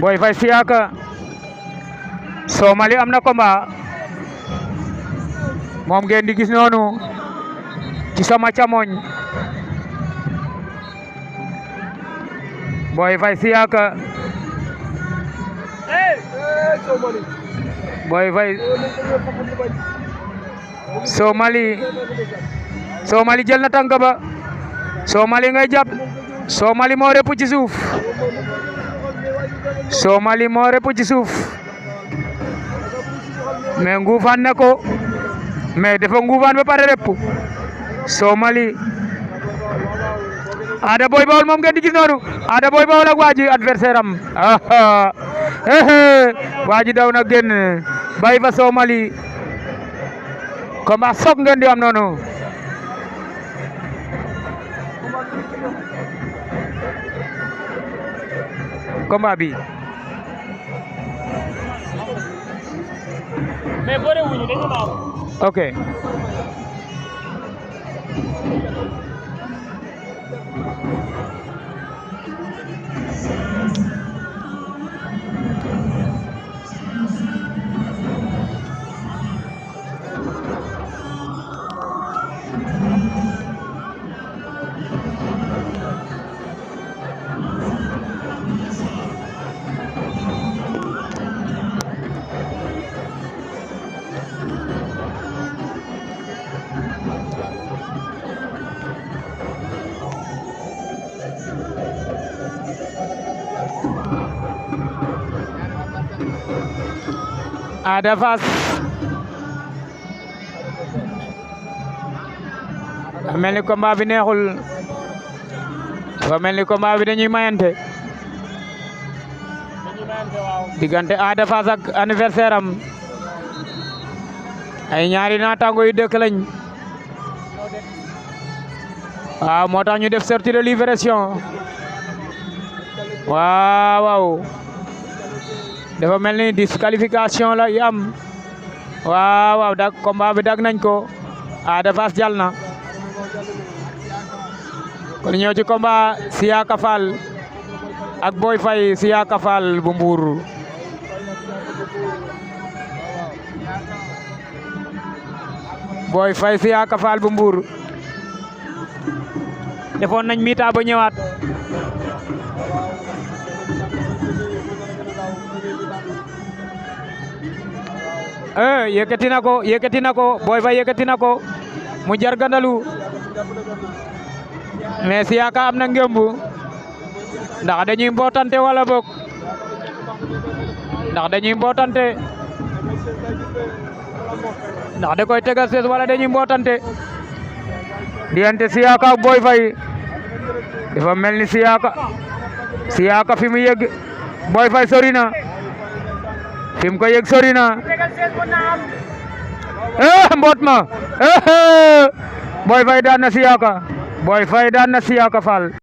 Boy Faye Siaka Somali am na combat moom ngeen di gis noonu ci sama càmmoñ Boy Faye Siaka Boy Faye Somali jël na tànk ba Somali ngay jàpp Somali moo rëpp ci suuf Somali moo rëpp ci suuf mais nguufaan na ko mais dafa nguufaan ba pare rëpp Somali Ada Boy Baol moom ngeen di gis noonu Ada Boy Baol ak waaji adversaire am waaji daw na génn bàyyi fa Somali combat soog ngeen di am noonu combat bi mais bëre wuñu dañu naaw ok Ada Fass mel ni combat bi neexul dafa mel ni combat bi dañuy mayante diggante Ada Fass ak anniversaire am ay ñaari naataango yu dëkk lañ waaw moo tax ñu def sortie de libération waaw dafa mel ni disqualification la yi am waaw dag combat bi dag nañ ko Ada Fass jàll na kon ñëw ci combat Siaka Fall ak Boy Faye Siaka Fall bu Mbour Boy Faye Siaka Fall bu Mbour defoon nañ mita ba ñëwaat yëkkati na ko Boy Faye yëkkati na ko mu jar gandalu mais Siaka am na ngemb ndax dañuy mbootante wala bok ndax dañuy mbootante ndax da koy tegal sees wala dañuy mbootante diggante Siaka ak Boy Faye dafa mel ni Siaka fi mu yegg Boy Faye sori na fi mu ko yegg sori na mboot ma Boy Faye daan na Siaka Boy Faye daan na Siaka Fall